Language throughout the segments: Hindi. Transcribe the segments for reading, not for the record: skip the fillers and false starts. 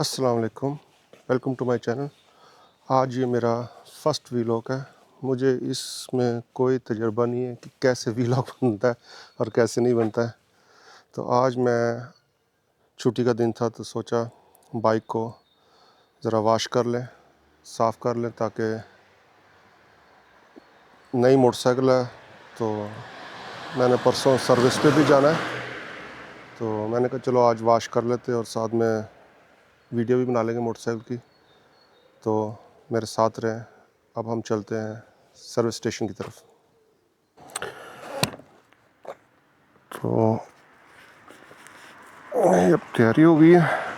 अस्सलाम वालेकुम, वेलकम टू माय चैनल। आज ये मेरा फर्स्ट वीलॉग है। मुझे इसमें कोई तजुर्बा नहीं है कि कैसे वीलॉग बनता है और कैसे नहीं बनता है। तो आज मैं छुट्टी का दिन था तो सोचा बाइक को ज़रा वॉश कर लें, साफ़ कर लें, ताकि नई मोटरसाइकिल है तो मैंने परसों सर्विस पे भी जाना है, तो मैंने कहा चलो आज वॉश कर लेते और साथ में वीडियो भी बना लेंगे मोटरसाइकिल की। तो मेरे साथ रहें। अब हम चलते हैं सर्विस स्टेशन की तरफ। तो अब तैयारी हो गई है।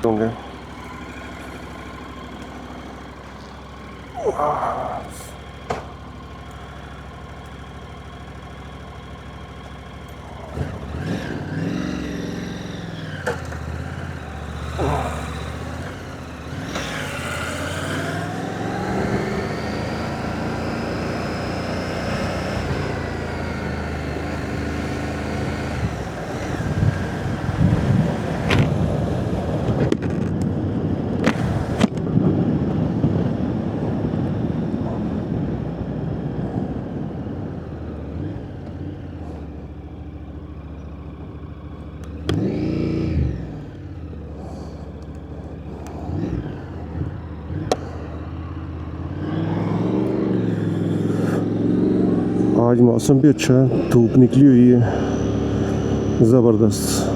होंगे आज मौसम भी अच्छा है, धूप निकली हुई है ज़बरदस्त।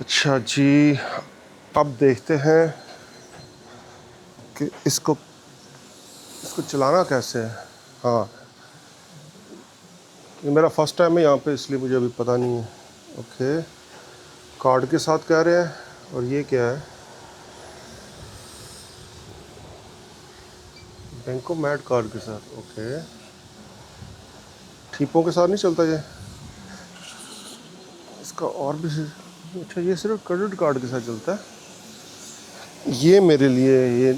अच्छा जी, अब देखते हैं कि इसको चलाना कैसे है। हाँ, ये मेरा फर्स्ट टाइम है यहाँ पे, इसलिए मुझे अभी पता नहीं है। ओके, कार्ड के साथ कह रहे हैं। और ये क्या है? बैंकोमैट कार्ड के साथ। ओके, ठीपों के साथ नहीं चलता ये इसका। और भी अच्छा, ये सिर्फ क्रेडिट कार्ड के साथ चलता है। ये मेरे लिए ये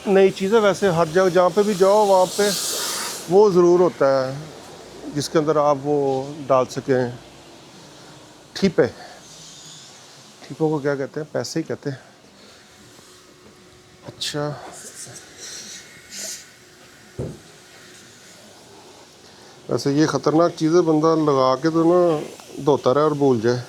नई चीज़ है। वैसे हर जगह जहाँ पे भी जाओ वहाँ पे वो ज़रूर होता है जिसके अंदर आप वो डाल सकें ठीपे। ठीपों को क्या कहते हैं? पैसे ही कहते हैं। अच्छा, वैसे ये ख़तरनाक चीज़ें बंदा लगा के तो ना धोता रहे और भूल जाए।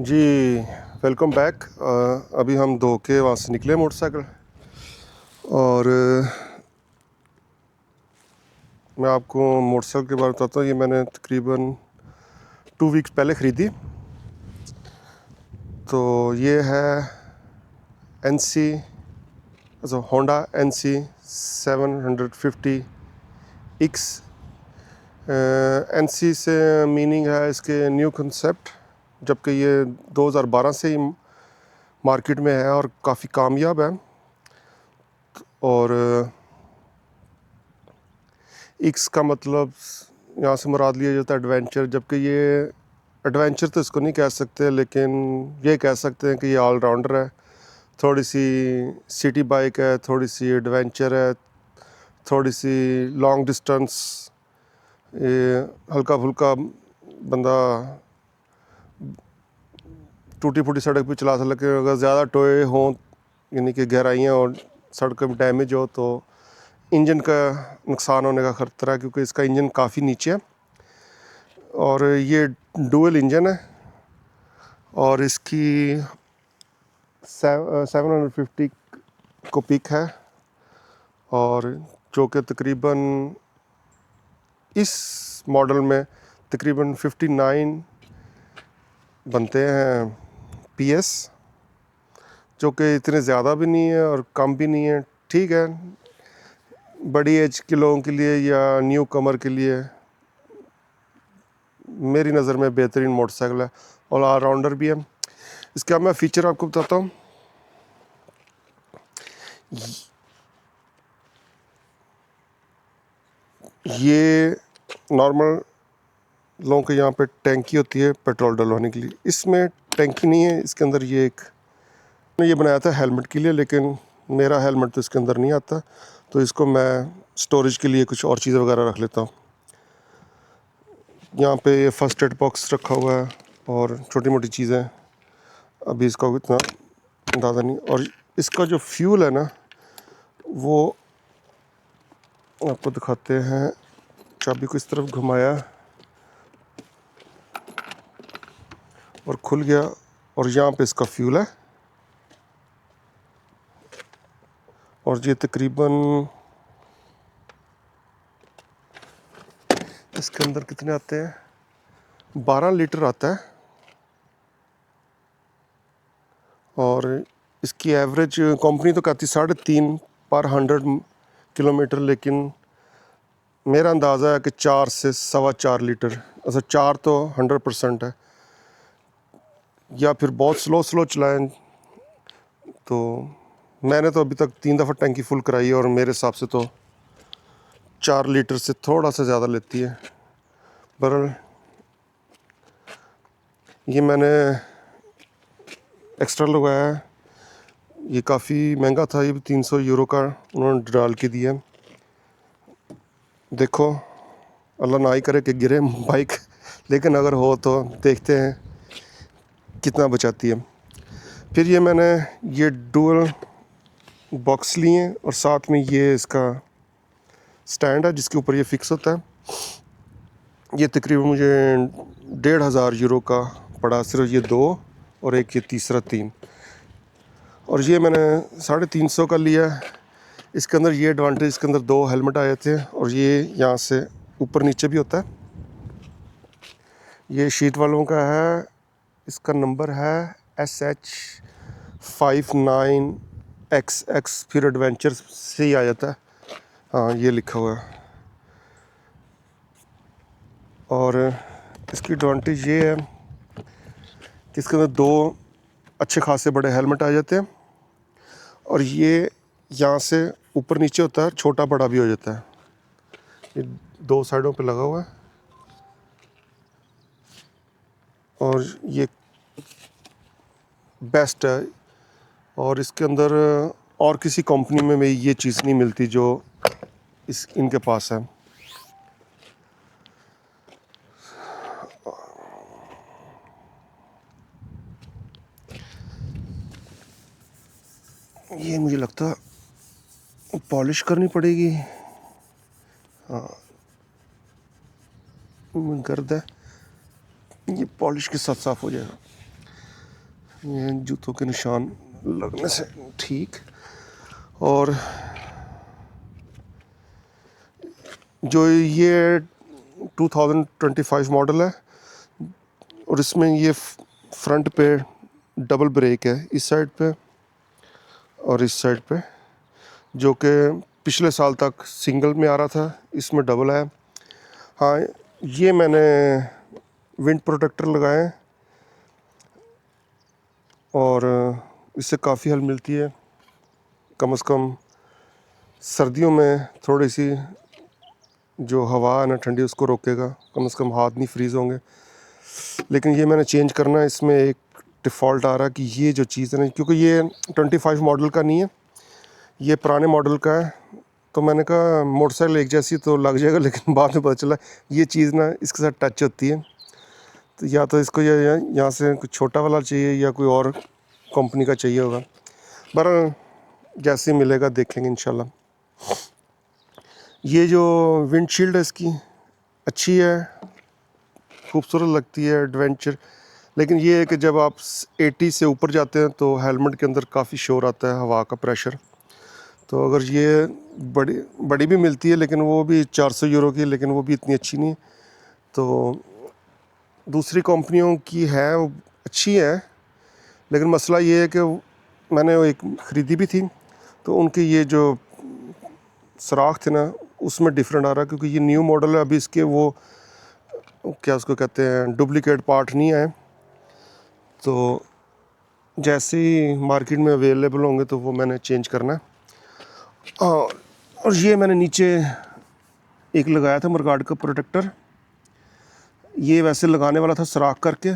जी वेलकम बैक। अभी हम धो के वहाँ से निकले मोटरसाइकिल, और मैं आपको मोटरसाइकिल के बारे में बताता हूँ। ये मैंने तकरीबन 2 वीक्स पहले ख़रीदी। तो ये है NC, अच्छा होंडा NC 750X। NC से मीनिंग है इसके न्यू कंसेप्ट, जबकि ये 2012 से ही मार्केट में है और काफ़ी कामयाब है। और X का मतलब यहाँ से मुराद लिया जाता है एडवेंचर, जबकि ये एडवेंचर तो इसको नहीं कह सकते, लेकिन ये कह सकते हैं कि ये ऑलराउंडर है। थोड़ी सी सिटी बाइक है, थोड़ी सी एडवेंचर है, थोड़ी सी लॉन्ग डिस्टेंस, ये हल्का फुल्का बंदा टूटी फूटी सड़क पे चला सके। अगर ज़्यादा टोए हों, यानी कि गहराइयाँ और सड़क में डैमेज हो, तो इंजन का नुकसान होने का खतरा है, क्योंकि इसका इंजन काफ़ी नीचे है। और ये डुअल इंजन है, और इसकी 750 को पिक है, और जो कि तकरीबन इस मॉडल में तकरीबन 59 बनते हैं PS, जो कि इतने ज़्यादा भी नहीं है और कम भी नहीं है। ठीक है, बड़ी एज के लोगों के लिए या न्यू कमर के लिए मेरी नज़र में बेहतरीन मोटरसाइकिल है, और ऑलराउंडर भी है। इसका मैं फ़ीचर आपको बताता हूँ। ये नॉर्मल लोगों के यहाँ पे टैंकी होती है पेट्रोल डलवाने के लिए, इसमें टैंकी नहीं है। इसके अंदर ये बनाया था हेलमेट के लिए, लेकिन मेरा हेलमेट तो इसके अंदर नहीं आता, तो इसको मैं स्टोरेज के लिए कुछ और चीज़ें वगैरह रख लेता हूँ। यहाँ पे ये फर्स्ट एड बॉक्स रखा हुआ है और छोटी मोटी चीज़ें, अभी इसका इतना अंदाज़ा नहीं। और इसका जो फ्यूल है ना, वो आपको दिखाते हैं। चाबी को इस तरफ घुमाया और खुल गया, और यहाँ पे इसका फ्यूल है। और ये तकरीबन इसके अंदर कितने आते हैं, 12 लीटर आता है। और इसकी एवरेज कंपनी तो कहती 3.5 पर 100 किलोमीटर, लेकिन मेरा अंदाज़ा है कि 4 से 4.25 लीटर। अच्छा 4 तो 100% है, या फिर बहुत स्लो स्लो चलाएं। तो मैंने तो अभी तक 3 दफ़ा टंकी फुल कराई है और मेरे हिसाब से तो 4 लीटर से थोड़ा सा ज़्यादा लेती है। बहरहाल ये मैंने एक्स्ट्रा लगवाया है, ये काफ़ी महंगा था, ये भी 300 यूरो का उन्होंने डाल के दिया। देखो अल्लाह ना ही करे कि गिरे बाइक, लेकिन अगर हो तो देखते हैं कितना बचाती है। फिर ये मैंने ये डुअल बॉक्स लिए और साथ में ये इसका स्टैंड है जिसके ऊपर ये फिक्स होता है। ये तकरीबन मुझे 1500 यूरो का पड़ा, सिर्फ ये 2 और एक ये तीसरा 3। और ये मैंने 350 का लिया। इसके अंदर ये एडवांटेज, इसके अंदर 2 हेलमेट आए थे और ये यहाँ से ऊपर नीचे भी होता है। ये शीट वालों का है, इसका नंबर है SH59XX, फिर एडवेंचर से ही आ जाता है। हाँ ये लिखा हुआ है। और इसकी एडवांटेज ये है कि इसके अंदर 2 अच्छे खासे बड़े हेलमेट आ जाते हैं और ये यहाँ से ऊपर नीचे होता है, छोटा बड़ा भी हो जाता है। ये 2 साइडों पे लगा हुआ है और ये बेस्ट है। और इसके अंदर और किसी कंपनी में ये चीज़ नहीं मिलती जो इनके पास है। ये मुझे लगता पॉलिश करनी पड़ेगी। हाँ गर्द है, ये पॉलिश के साथ साफ हो जाएगा। ये जूतों के निशान लगने से ठीक। और जो ये 2025 मॉडल है और इसमें ये फ्रंट पे डबल ब्रेक है, इस साइड पे और इस साइड पे, जो कि पिछले साल तक सिंगल में आ रहा था, इसमें डबल है। हाँ ये मैंने विंड प्रोटेक्टर लगाए हैं और इससे काफ़ी हेल्प मिलती है। कम से कम सर्दियों में थोड़ी सी जो हवा है ना ठंडी, उसको रोकेगा, कम से कम हाथ नहीं फ्रीज़ होंगे। लेकिन ये मैंने चेंज करना है, इसमें एक डिफ़ॉल्ट आ रहा है कि ये जो चीज़ है ना, क्योंकि ये 25 मॉडल का नहीं है, ये पुराने मॉडल का है। तो मैंने कहा मोटरसाइकिल एक जैसी तो लग जाएगा, लेकिन बाद में पता चला ये चीज़ ना इसके साथ टच होती है। तो या तो इसको यहाँ से कुछ छोटा वाला चाहिए या कोई और कंपनी का चाहिए होगा। बहरहाल जैसे मिलेगा देखेंगे इंशाल्लाह। ये जो विंडशील्ड है इसकी अच्छी है, खूबसूरत लगती है, एडवेंचर। लेकिन ये है कि जब आप 80 से ऊपर जाते हैं तो हेलमेट के अंदर काफ़ी शोर आता है, हवा का प्रेशर। तो अगर ये बड़ी भी मिलती है, लेकिन वो भी 400 यूरो की, लेकिन वो भी इतनी अच्छी नहीं। तो दूसरी कंपनियों की है, वो अच्छी है, लेकिन मसला ये है कि मैंने वो एक ख़रीदी भी थी तो उनके ये जो सुराख थे ना उसमें डिफरेंट आ रहा है, क्योंकि ये न्यू मॉडल है। अभी इसके वो क्या उसको कहते हैं, डुप्लीकेट पार्ट नहीं आए। तो जैसे ही मार्केट में अवेलेबल होंगे तो वो मैंने चेंज करना है। और ये मैंने नीचे एक लगाया था मडगार्ड का प्रोटेक्टर। ये वैसे लगाने वाला था सुराख करके,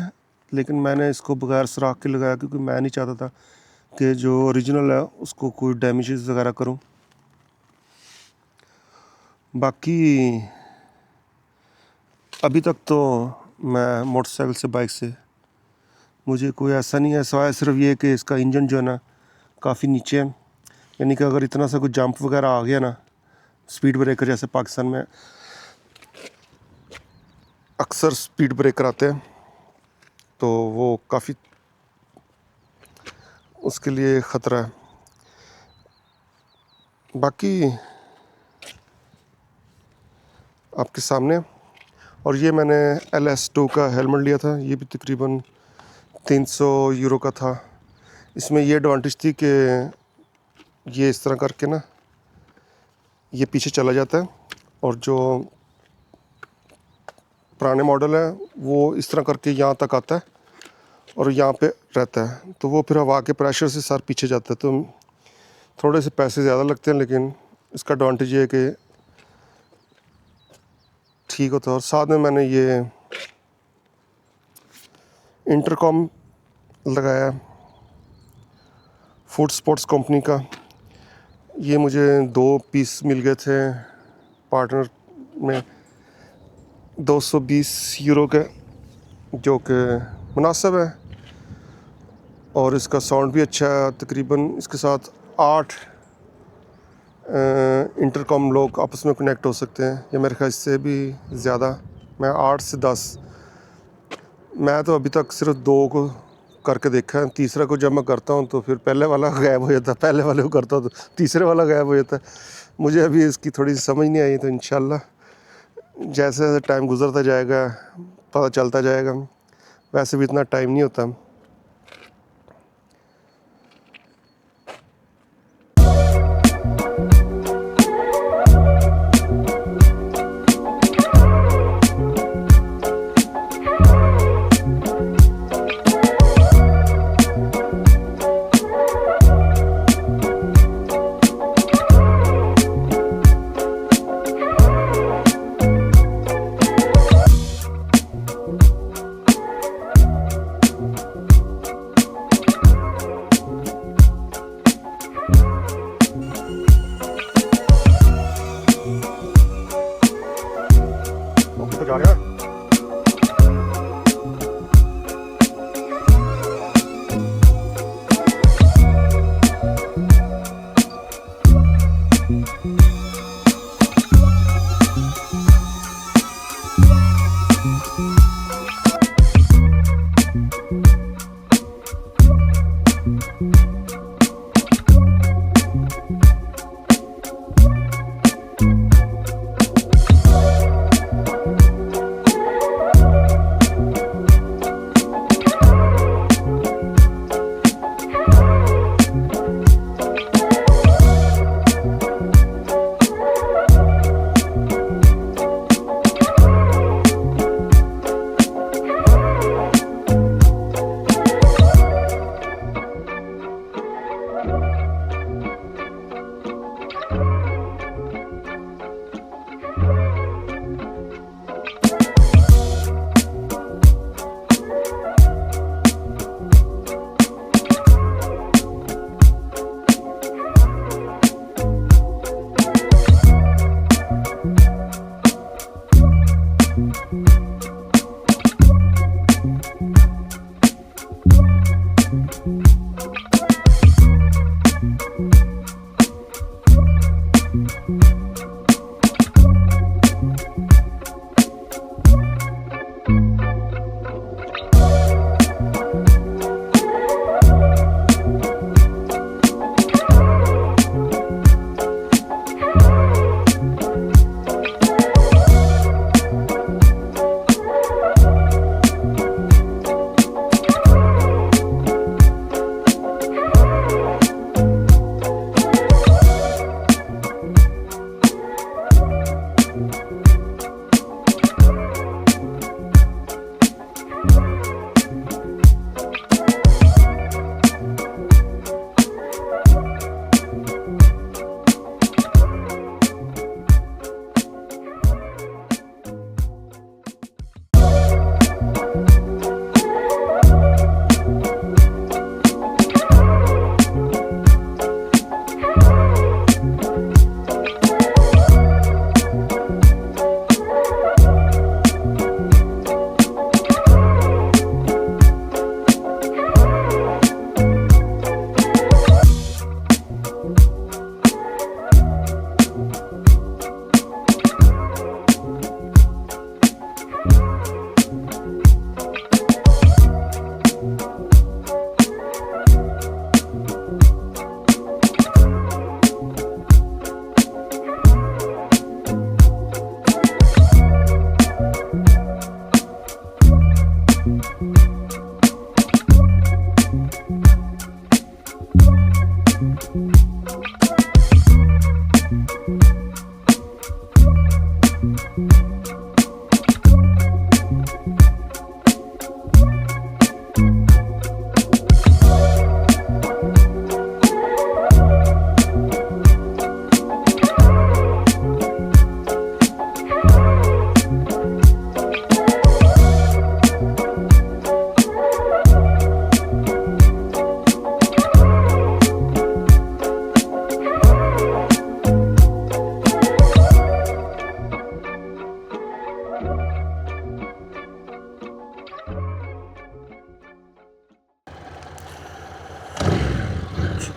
लेकिन मैंने इसको बगैर सुराख के लगाया, क्योंकि मैं नहीं चाहता था कि जो ओरिजिनल है उसको कोई डैमेजेस वगैरह करूं। बाकी अभी तक तो मैं मोटरसाइकिल से, बाइक से मुझे कोई ऐसा नहीं है, सिवाय सिर्फ ये कि इसका इंजन जो है ना काफ़ी नीचे है। यानी कि अगर इतना सा कुछ जंप वगैरह आ गया ना, स्पीड ब्रेकर जैसे पाकिस्तान में अक्सर स्पीड ब्रेकर आते हैं, तो वो काफ़ी उसके लिए ख़तरा है। बाकी आपके सामने। और ये मैंने LS2 का हेलमेट लिया था, ये भी तकरीबन 300 यूरो का था। इसमें ये एडवांटेज थी कि ये इस तरह करके ना ये पीछे चला जाता है, और जो पुराने मॉडल है वो इस तरह करके यहाँ तक आता है और यहाँ पे रहता है, तो वो फिर हवा के प्रेशर से सर पीछे जाता है। तो थोड़े से पैसे ज़्यादा लगते हैं, लेकिन इसका एडवांटेज ये है कि ठीक होता है। और साथ में मैंने ये इंटरकॉम लगाया फूड स्पोर्ट्स कंपनी का। ये मुझे 2 पीस मिल गए थे पार्टनर में 220 यूरो के, जो कि मुनासिब है। और इसका साउंड भी अच्छा है। तकरीबन इसके साथ 8 इंटरकॉम लोग आपस में कनेक्ट हो सकते हैं, या मेरे ख्याल से भी ज़्यादा। मैं 8 से 10, मैं तो अभी तक सिर्फ 2 को करके देखा है। तीसरा को जब मैं करता हूँ तो फिर पहले वाला गायब हो जाता है, पहले वाले को करता हूँ तो तीसरे वाला गायब हो जाता है। मुझे अभी इसकी थोड़ी सी समझ नहीं आई, तो इंशाल्लाह जैसे जैसे टाइम गुजरता जाएगा पता चलता जाएगा। वैसे भी इतना टाइम नहीं होता।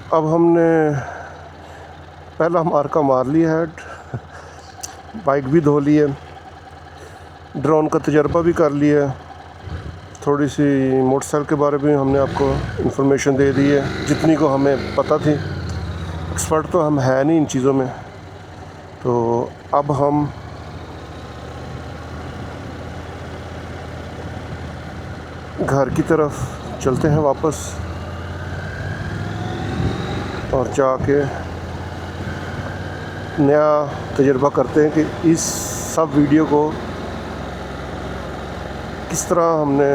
अब हमने पहला मार्का मार लिया है, बाइक भी धो ली है, ड्रोन का तजर्बा भी कर लिया है, थोड़ी सी मोटरसाइकिल के बारे में हमने आपको इन्फॉर्मेशन दे दी है जितनी को हमें पता थी। एक्सपर्ट तो हम है नहीं इन चीज़ों में। तो अब हम घर की तरफ चलते हैं वापस और जाके नया तजुर्बा करते हैं कि इस सब वीडियो को किस तरह हमने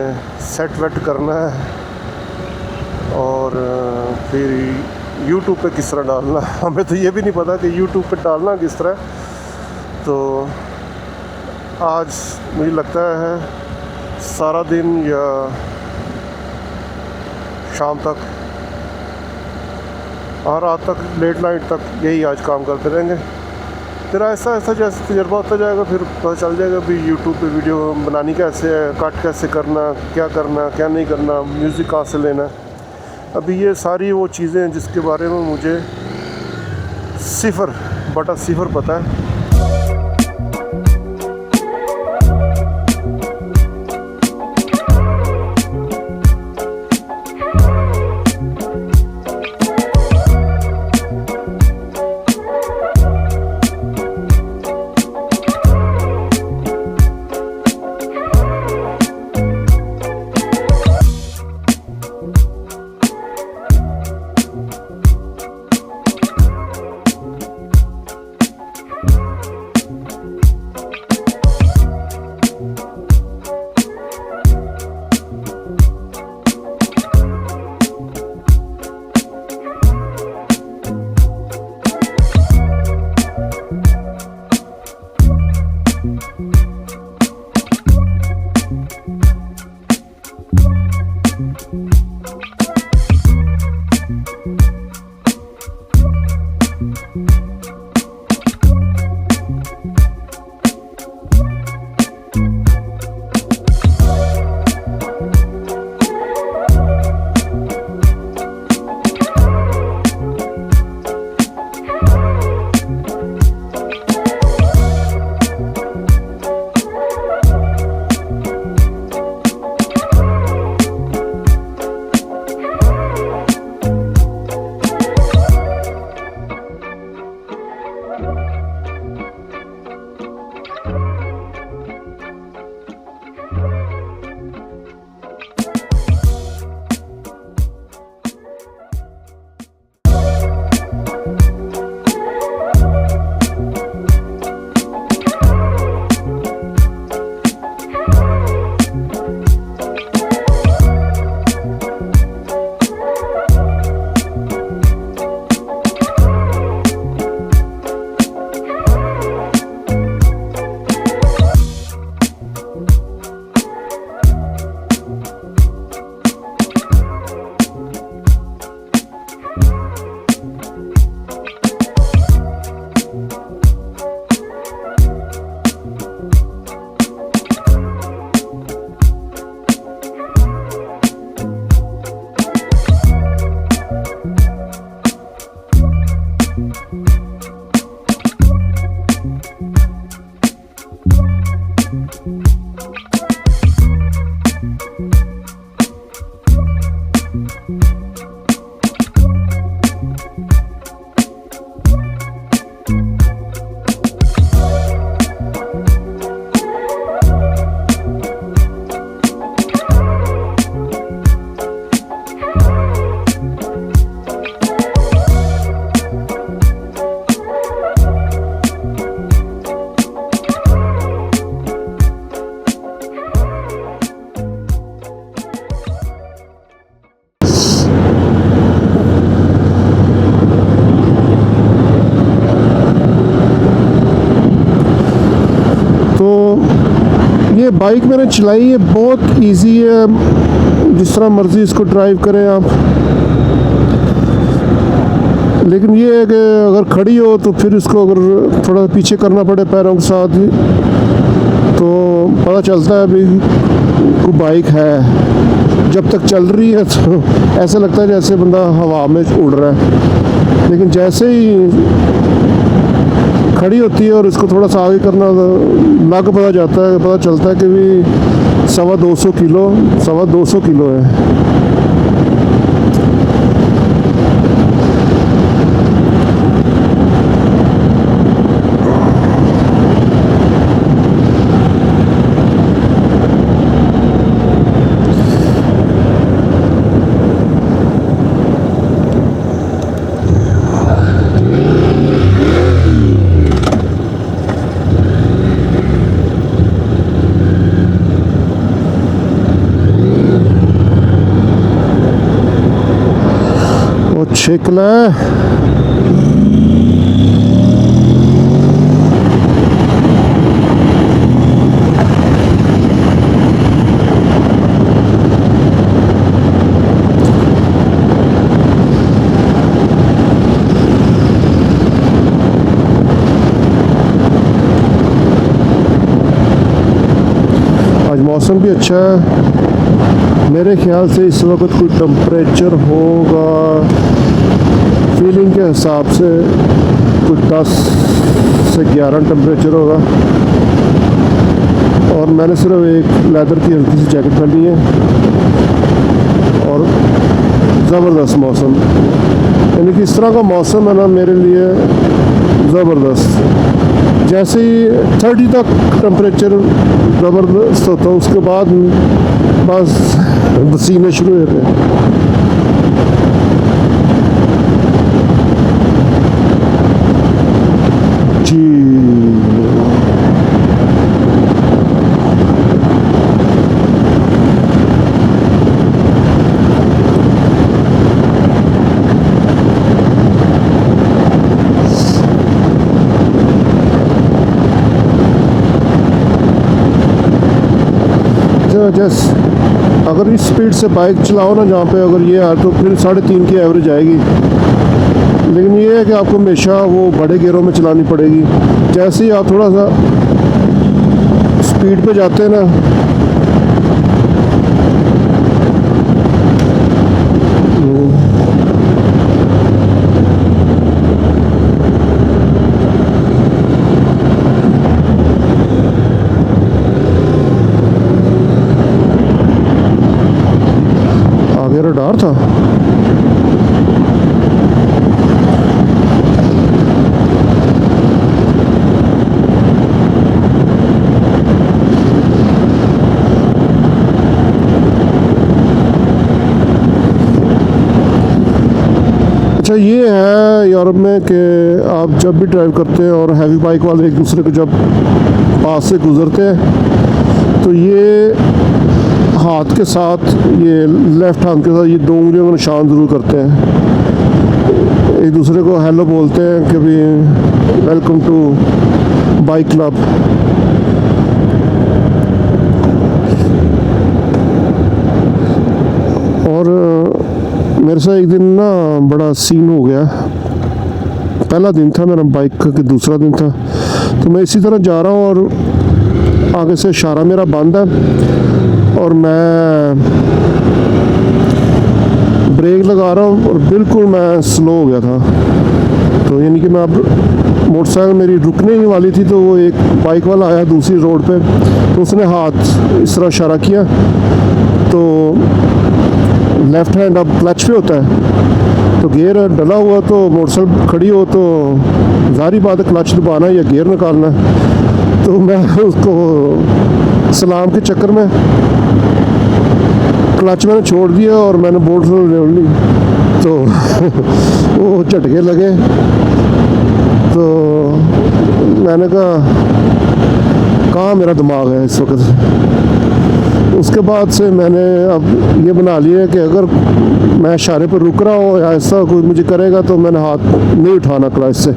सेट वेट करना है और फिर YouTube पे किस तरह डालना है। हमें तो ये भी नहीं पता कि YouTube पे डालना किस तरह। तो आज मुझे लगता है सारा दिन या शाम तक और रात तक लेट नाइट तक यही आज काम करते रहेंगे। फिर ऐसा ऐसा जैसे तजुर्बा होता जाएगा फिर पता चल जाएगा भी यूट्यूब पे वीडियो बनानी कैसे है, कट कैसे करना, क्या नहीं करना, म्यूज़िक कहाँ से लेना। अभी ये सारी वो चीज़ें हैं जिसके बारे में मुझे 0/0 पता है। ये बाइक मैंने चलाई है, बहुत इजी है, जिस तरह मर्ज़ी इसको ड्राइव करें आप। लेकिन ये है कि अगर खड़ी हो तो फिर इसको अगर थोड़ा पीछे करना पड़े पैरों के साथ तो पता चलता है अभी कोई बाइक है। जब तक चल रही है तो ऐसा लगता है जैसे बंदा हवा में उड़ रहा है, लेकिन जैसे ही खड़ी होती है और इसको थोड़ा सा आगे करना लग पता जाता है, पता चलता है कि भी 250 किलो है। Şekle आज मौसम भी अच्छा है। मेरे ख्याल से इस वक्त कोई टेम्परेचर होगा, फीलिंग के हिसाब से कुछ 10 से 11 टेम्परेचर होगा। और मैंने सिर्फ एक लेदर की हल्की सी जैकेट पहनी है और ज़बरदस्त मौसम, यानी कि इस तरह का मौसम है ना मेरे लिए ज़बरदस्त। जैसे ही 30 तक टेम्परेचर ज़बरदस्त होता है, उसके बाद बस पसीने शुरू होते हैं। जैसे अगर इस स्पीड से बाइक चलाओ ना जहाँ पे, अगर ये है तो फिर 3.5 की एवरेज आएगी। लेकिन ये है कि आपको हमेशा वो बड़े गियरों में चलानी पड़ेगी। जैसे ही आप थोड़ा सा स्पीड पे जाते हैं ना, रडार था। अच्छा, ये है यूरोप में कि आप जब भी ड्राइव करते हैं और हैवी बाइक वाले एक दूसरे को जब पास से गुजरते हैं तो ये हाथ के साथ, ये लेफ़्ट हाथ के साथ ये 2 उंगलियों का निशान ज़रूर करते हैं, एक दूसरे को हेलो बोलते हैं कि भी वेलकम टू बाइक क्लब। और मेरे साथ एक दिन ना बड़ा सीन हो गया। पहला दिन था मेरा बाइक का कि दूसरा दिन था, तो मैं इसी तरह जा रहा हूँ और आगे से इशारा मेरा बंद है और मैं ब्रेक लगा रहा हूँ और बिल्कुल मैं स्लो हो गया था। तो यानी कि मैं अब मोटरसाइकिल मेरी रुकने ही वाली थी, तो वो एक बाइक वाला आया दूसरी रोड पे, तो उसने हाथ इस तरह इशारा किया। तो लेफ़्ट हैंड अब क्लच पे होता है, तो गियर डला हुआ, तो मोटरसाइकिल खड़ी हो तो ज़ाहिर बात है क्लच दबाना या गियर निकालना। तो मैं उसको सलाम के चक्कर में क्लच मैंने छोड़ दिया और मैंने बोल्ट ले ली, तो वो झटके लगे। तो मैंने कहाँ मेरा दिमाग है इस वक्त। उसके बाद से मैंने अब ये बना लिया कि अगर मैं इशारे पर रुक रहा हूँ या ऐसा कोई मुझे करेगा तो मैंने हाथ नहीं उठाना क्लच से।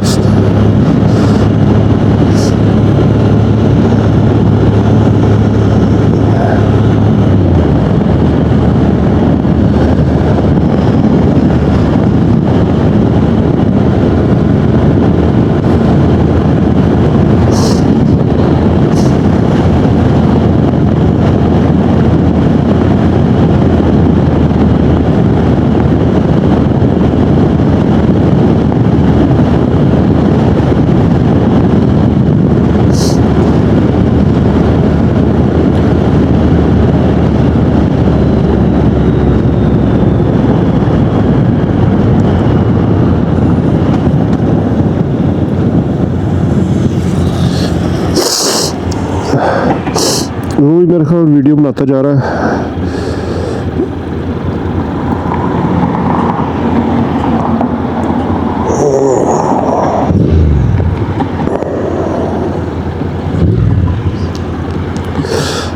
वो भी मेरे ख्याल वीडियो बनाता जा रहा है।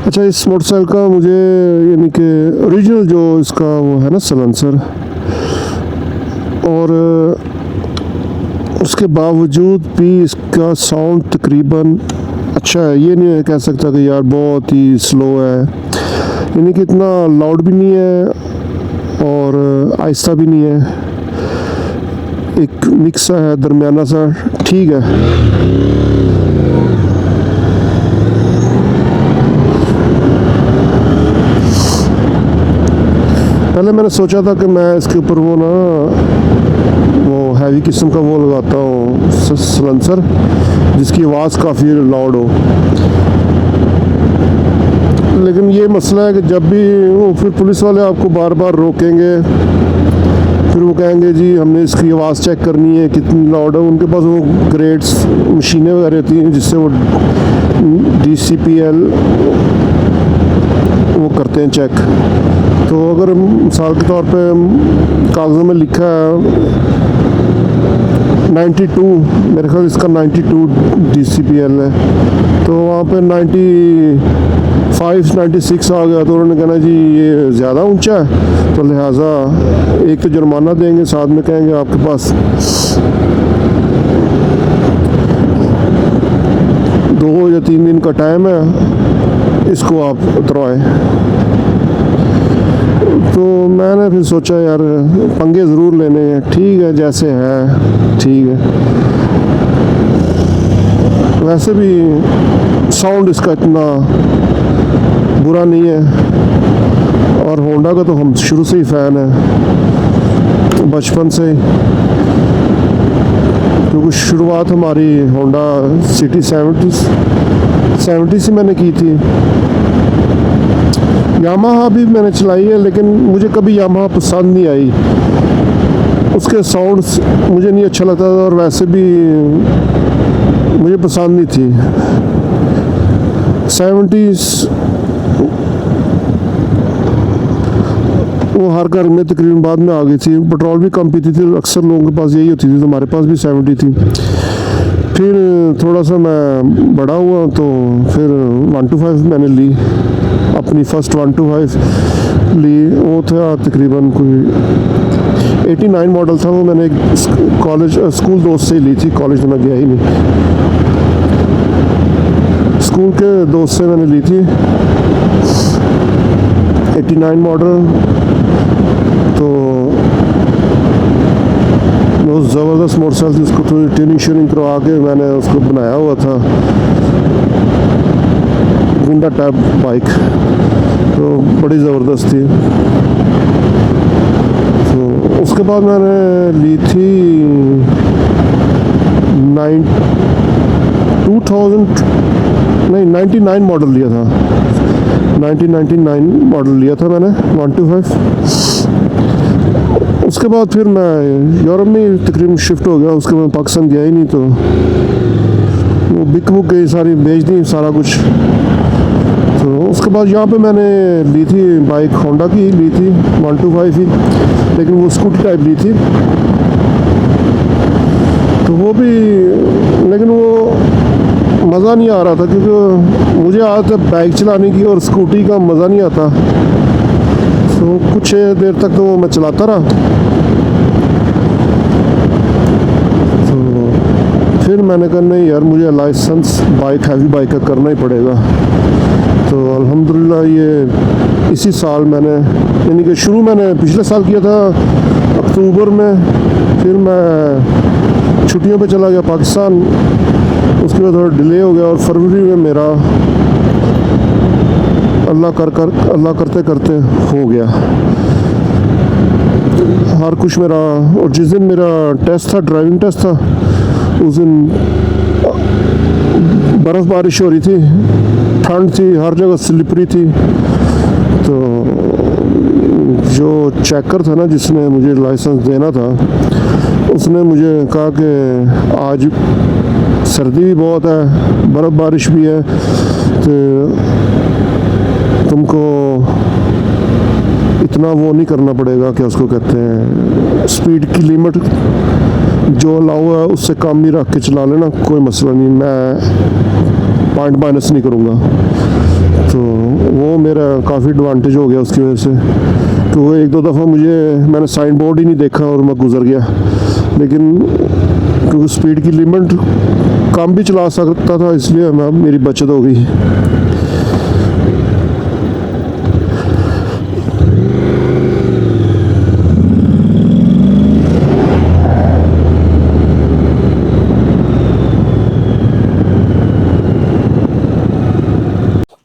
अच्छा, इस मोटरसाइकिल का मुझे यानी कि ओरिजिनल जो इसका वो है ना सलेंसर, और उसके बावजूद भी इसका साउंड तकरीबन अच्छा है। ये नहीं कह सकता कि यार बहुत ही स्लो है, यानी कि इतना लाउड भी नहीं है और आहिस्ता भी नहीं है, एक मिक्स सा है, दरमियाना सा, ठीक है। पहले मैंने सोचा था कि मैं इसके ऊपर वो ना वो हैवी किस्म का वो लगाता हूँ सलेंसर, जिसकी आवाज़ काफ़ी लाउड हो, लेकिन ये मसला है कि जब भी वो फिर पुलिस वाले आपको बार बार रोकेंगे, फिर वो कहेंगे जी हमने इसकी आवाज़ चेक करनी है कितनी लाउड है। उनके पास वो ग्रेड्स मशीनें वगैरह होती हैं जिससे वो DCPL वो करते हैं चेक। तो अगर मिसाल के तौर पे कागज़ों में लिखा है 92, मेरे ख्याल इसका 92 DCPL है, तो वहाँ पे 95 96 आ गया, तो उन्होंने कहना जी ये ज़्यादा ऊंचा है, तो लिहाजा एक तो जुर्माना देंगे, साथ में कहेंगे आपके पास 2 या 3 दिन का टाइम है, इसको आप उतरवाएं। तो मैंने फिर सोचा यार पंगे ज़रूर लेने हैं, ठीक है जैसे है ठीक है। वैसे भी साउंड इसका इतना बुरा नहीं है, और होंडा का तो हम शुरू से ही फ़ैन है, बचपन से, क्योंकि शुरुआत हमारी होंडा सिटी 70 से मैंने की थी। यामाहा भी मैंने चलाई है, लेकिन मुझे कभी यामाहा पसंद नहीं आई, उसके साउंड्स मुझे नहीं अच्छा लगता था, और वैसे भी मुझे पसंद नहीं थी। 70s वो हर घर में तकरीबन बाद में आ गई थी, पेट्रोल भी कम पीती थी, अक्सर लोगों के पास यही होती थी, तो हमारे पास भी 70 थी। फिर थोड़ा सा मैं बड़ा हुआ तो फिर 125 मैंने ली, अपनी फर्स्ट 125 ली, वो था तकरीबन कोई 89 मॉडल था, वो मैंने कॉलेज स्कूल दोस्त से ही ली थी, कॉलेज में मैं गया ही नहीं, स्कूल के दोस्त से मैंने ली थी 89 मॉडल। तो बहुत ज़बरदस्त मोटरसाइकिल थी, उसको थोड़ी ट्यूनिंग श्यूनिंग करवा के मैंने उसको बनाया हुआ था, गुंडा टाइप बाइक, तो बड़ी ज़बरदस्त थी। तो उसके बाद मैंने ली थी 99 मॉडल लिया था, 1999 मॉडल लिया था मैंने 125। उसके बाद फिर मैं यूरोप में तकरीबन शिफ्ट हो गया, उसके बाद पाकिस्तान गया ही नहीं, तो वो बिक बुक गई सारी, बेच दी सारा कुछ। तो उसके बाद यहाँ पे मैंने ली थी बाइक, होंडा की ली थी 125 ही, लेकिन वो स्कूटी टाइप ली थी, तो वो भी, लेकिन वो मज़ा नहीं आ रहा था, क्योंकि मुझे आदत है बाइक चलाने की और स्कूटी का मज़ा नहीं आता। तो कुछ देर तक तो मैं चलाता रहा, तो फिर मैंने कहा नहीं यार, मुझे लाइसेंस बाइक हैवी बाइक का करना ही पड़ेगा। तो अल्हम्दुलिल्लाह ये इसी साल मैंने, यानी कि शुरू मैंने पिछले साल किया था अक्टूबर में, फिर मैं छुट्टियों पे चला गया पाकिस्तान, उसके बाद थोड़ा डिले हो गया, और फरवरी में मेरा अल्लाह करते करते हो गया हर कुछ मेरा। और जिस दिन मेरा टेस्ट था, ड्राइविंग टेस्ट था, उस दिन बर्फ़ बारिश हो रही थी, ठंड थी, हर जगह स्लिपरी थी। तो जो चेकर था ना, जिसने मुझे लाइसेंस देना था, उसने मुझे कहा कि आज सर्दी भी बहुत है, बर्फ़ बारिश भी है, तो तुमको इतना वो नहीं करना पड़ेगा, क्या उसको कहते हैं, स्पीड की लिमिट जो अलाउ है उससे कम ही रख के चला लेना, कोई मसला नहीं, मैं पॉइंट माइनस नहीं करूँगा। तो वो मेरा काफ़ी एडवांटेज हो गया उसकी वजह से, तो एक दो दफ़ा मैंने साइन बोर्ड ही नहीं देखा और मैं गुजर गया, लेकिन क्योंकि स्पीड की लिमिट कम भी चला सकता था, इसलिए मेरी बचत हो गई।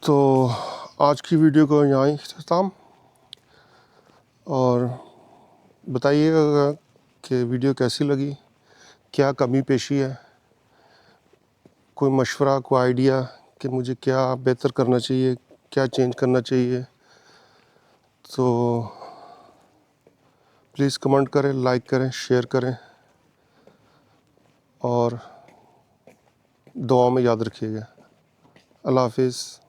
तो आज की वीडियो को यहाँ ही इख्तिताम, और बताइएगा कि वीडियो कैसी लगी, क्या कमी पेशी है, कोई मशवरा, कोई आइडिया कि मुझे क्या बेहतर करना चाहिए, क्या चेंज करना चाहिए, तो प्लीज़ कमेंट करें, लाइक करें, शेयर करें और दुआ में याद रखिएगा। अल्लाह हाफिज़।